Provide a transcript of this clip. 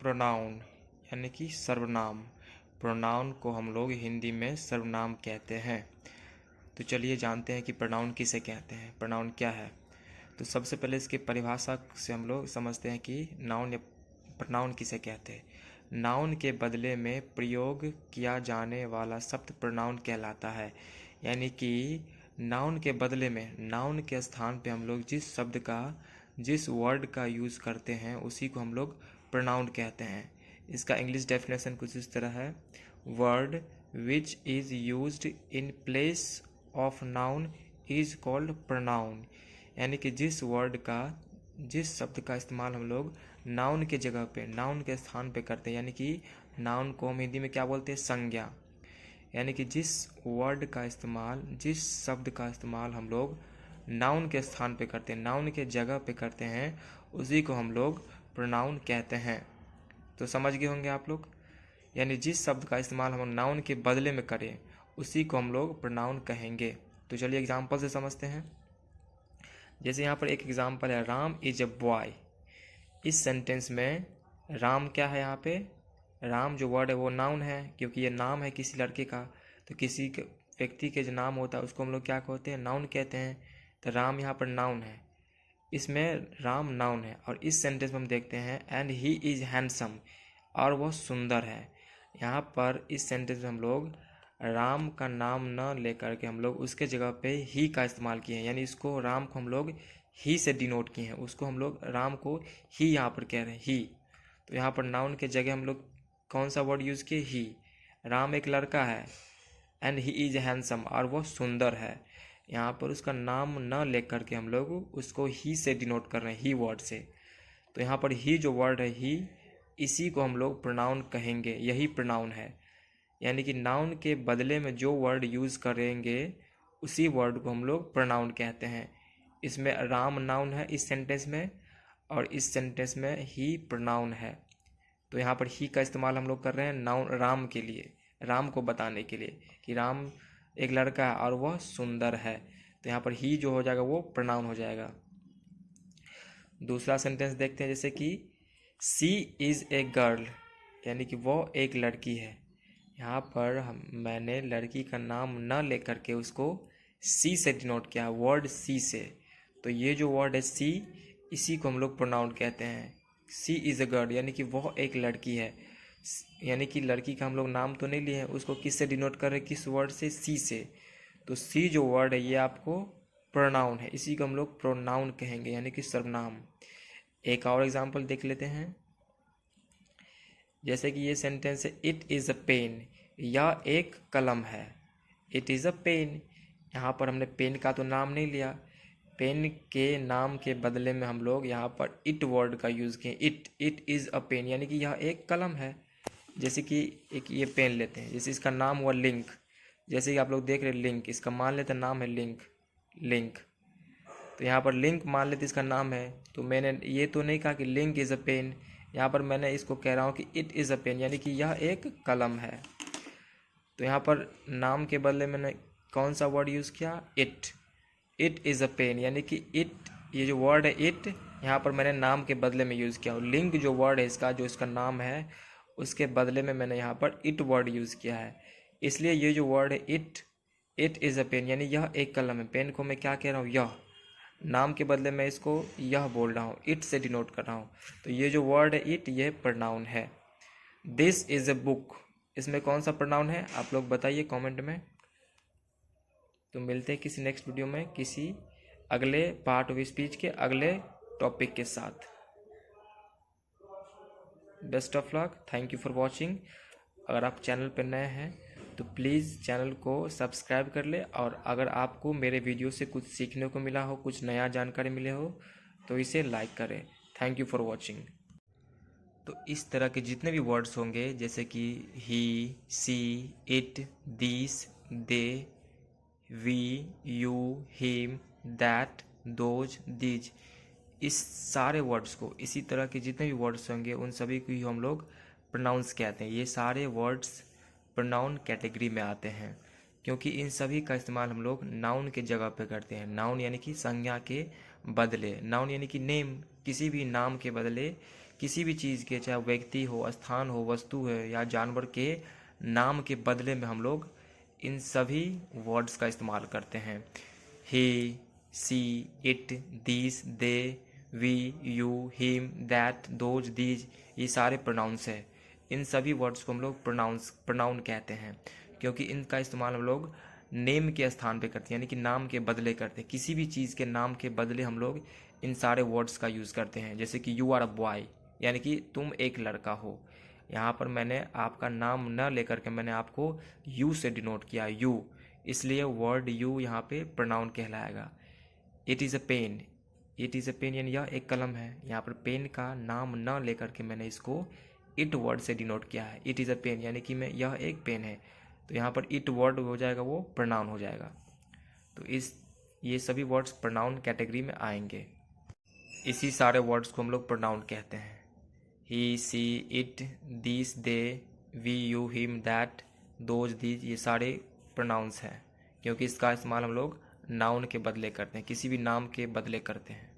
Pronoun यानी कि सर्वनाम। प्रोनाउन को हम लोग हिंदी में सर्वनाम कहते हैं। तो चलिए जानते हैं कि प्रोनाउन किसे कहते हैं, प्रोनाउन क्या है। तो सबसे पहले इसकी परिभाषा से हम लोग समझते हैं कि नाउन या प्रोनाउन किसे कहते हैं। नाउन के बदले में प्रयोग किया जाने वाला शब्द प्रोनाउन कहलाता है। यानी कि नाउन के बदले में, नाउन के स्थान पे हम लोग जिस वर्ड का यूज़ करते हैं उसी को हम लोग प्रोनाउन कहते हैं। इसका इंग्लिश डेफिनेशन कुछ इस तरह है, word which is used in place of noun is called pronoun. यानी कि जिस शब्द का इस्तेमाल हम लोग नाउन के जगह पे, नाउन के स्थान पे करते हैं, यानी कि नाउन को हम हिंदी में क्या बोलते हैं, संज्ञा। यानी कि जिस शब्द का इस्तेमाल हम लोग नाउन के स्थान पे करते हैं, नाउन के जगह पे करते हैं, उसी को हम लोग प्रोनाउन कहते हैं। तो समझ गए होंगे आप लोग। यानी जिस शब्द का इस्तेमाल हम नाउन के बदले में करें उसी को हम लोग प्रोनाउन कहेंगे। तो चलिए एग्जाम्पल से समझते हैं। जैसे यहाँ पर एक एग्जाम्पल है, राम इज अ बॉय। इस सेंटेंस में राम क्या है, यहाँ पे राम जो वर्ड है वो नाउन है, क्योंकि ये नाम है किसी लड़के का। तो किसी व्यक्ति के जो नाम होता है उसको हम लोग क्या कहते हैं, नाउन कहते हैं। तो राम यहाँ पर नाउन है, इसमें राम नाउन है। और इस सेंटेंस में हम देखते हैं एंड ही इज हैंडसम, और वह सुंदर है। यहाँ पर इस सेंटेंस में हम लोग राम का नाम न लेकर के हम लोग उसके जगह पे ही का इस्तेमाल किए हैं। यानी इसको राम को हम लोग ही से डिनोट किए हैं, उसको हम लोग राम को ही यहाँ पर कह रहे हैं, ही। तो यहाँ पर नाउन के जगह हम लोग कौन सा वर्ड यूज़ किए, ही। राम एक लड़का है एंड ही इज हैंडसम, और वह सुंदर है। यहाँ पर उसका नाम न लेकर के हम लोग उसको ही से डिनोट कर रहे हैं, ही वर्ड से। तो यहाँ पर ही जो वर्ड है, ही, इसी को हम लोग प्रोनाउन कहेंगे, यही प्रोनाउन है। यानी कि नाउन के बदले में जो वर्ड यूज़ करेंगे उसी वर्ड को हम लोग प्रोनाउन कहते हैं। इसमें राम नाउन है इस सेंटेंस में, और इस सेंटेंस में ही प्रोनाउन है। तो यहाँ पर ही का इस्तेमाल हम लोग कर रहे हैं नाउन राम के लिए, राम को बताने के लिए कि राम एक लड़का है और वह सुंदर है। तो यहाँ पर ही जो हो जाएगा वो प्रोनाउन हो जाएगा। दूसरा सेंटेंस देखते हैं, जैसे कि सी इज़ ए गर्ल, यानी कि वो एक लड़की है। यहाँ पर मैंने लड़की का नाम न लेकर के उसको सी से डिनोट किया, वर्ड सी से। तो ये जो वर्ड है सी, इसी को हम लोग प्रोनाउन कहते हैं। सी इज़ अ गर्ल, यानी कि वह एक लड़की है। यानी कि लड़की का हम लोग नाम तो नहीं लिए हैं, उसको किस से डिनोट कर रहे हैं, किस वर्ड से, सी से। तो सी जो वर्ड है ये आपको प्रोनाउन है, इसी को हम लोग प्रोनाउन कहेंगे, यानी कि सर्वनाम। एक और एग्जांपल देख लेते हैं। जैसे कि ये सेंटेंस है, इट इज़ अ पेन, यह एक कलम है। इट इज़ अ पेन, यहाँ पर हमने पेन का तो नाम नहीं लिया, पेन के नाम के बदले में हम लोग यहाँ पर इट वर्ड का यूज़ किए। इट इज़ अ पेन, यानी कि यह एक कलम है। जैसे कि एक ये पेन लेते हैं, जैसे इसका नाम हुआ लिंक। जैसे कि आप लोग देख रहे हैं लिंक, इसका मान लेते हैं नाम है लिंक। तो यहाँ पर लिंक मान लेते इसका नाम है। तो मैंने ये तो नहीं कहा कि लिंक इज़ अ पेन, यहाँ पर मैंने इसको कह रहा हूँ कि इट इज़ अ पेन, यानी कि यह एक कलम है। तो यहाँ पर नाम के बदले मैंने कौन सा वर्ड यूज़ किया, इट इज़ अ पेन, यानी कि इट, ये जो वर्ड है इट, यहाँ पर मैंने नाम के बदले में यूज़ किया। और लिंक जो वर्ड है इसका, जो इसका नाम है, उसके बदले में मैंने यहाँ पर इट वर्ड यूज़ किया है। इसलिए ये जो वर्ड है इट इज़ अ पेन, यानी यह एक कलम है। पेन को मैं क्या कह रहा हूँ, यह। नाम के बदले मैं इसको यह बोल रहा हूँ, इट से डिनोट कर रहा हूँ। तो ये जो वर्ड है इट, ये प्रोनाउन है। दिस इज़ अ बुक, इसमें कौन सा प्रोनाउन है आप लोग बताइए कमेंट में। तो मिलते हैं किसी नेक्स्ट वीडियो में, किसी अगले पार्ट ऑफ स्पीच के अगले टॉपिक के साथ। Best of luck, thank you for watching. अगर आप चैनल पर नए हैं तो प्लीज़ चैनल को सब्सक्राइब कर ले, और अगर आपको मेरे वीडियो से कुछ सीखने को मिला हो, कुछ नया जानकारी मिले हो, तो इसे लाइक करें। Thank you for watching. तो इस तरह के जितने भी वर्ड्स होंगे, जैसे कि he, she, it, this, they, we, you, him, that, those, these, इस सारे वर्ड्स को, इसी तरह के जितने भी वर्ड्स होंगे उन सभी को ही हम लोग प्रोनाउंस कहते हैं। ये सारे वर्ड्स प्रोनाउन कैटेगरी में आते हैं, क्योंकि इन सभी का इस्तेमाल हम लोग नाउन के जगह पे करते हैं। नाउन यानी कि संज्ञा के बदले, नाउन यानी कि नेम, किसी भी नाम के बदले किसी भी चीज़ के, चाहे व्यक्ति हो, स्थान हो, वस्तु है या जानवर के नाम के बदले में हम लोग इन सभी वर्ड्स का इस्तेमाल करते हैं। He, she, it, this, they, we, you, him, that, those, these, ये सारे प्रोनाउंस है। इन सभी वर्ड्स को हम लोग प्रोनाउन कहते हैं, क्योंकि इनका इस्तेमाल हम लोग नेम के स्थान पे करते हैं, यानी कि नाम के बदले करते हैं। किसी भी चीज़ के नाम के बदले हम लोग इन सारे वर्ड्स का यूज़ करते हैं। जैसे कि यू आर अ बॉय, यानी कि तुम एक लड़का हो। यहाँ पर मैंने आपका नाम न लेकर के मैंने आपको यू से डिनोट किया, यू, इसलिए वर्ड यू यहाँ पे प्रोनाउन कहलाएगा। It is a pen, it is a pen यानी यह एक कलम है। यहाँ पर पेन का नाम न लेकर के मैंने इसको इट वर्ड से डिनोट किया है। इट इज़ अ पेन यानी कि मैं यह एक पेन है, तो यहाँ पर इट वर्ड हो जाएगा, वो प्रोनाउन हो जाएगा। तो ये सभी वर्ड्स प्रोनाउन कैटेगरी में आएंगे। इसी सारे वर्ड्स को हम लोग प्रोनाउन कहते हैं। He, she, it, this, they, we, you, him, that, those, these, ये सारे प्रोनाउंस हैं, क्योंकि इसका इस्तेमाल हम लोग नाउन के बदले करते हैं, किसी भी नाम के बदले करते हैं।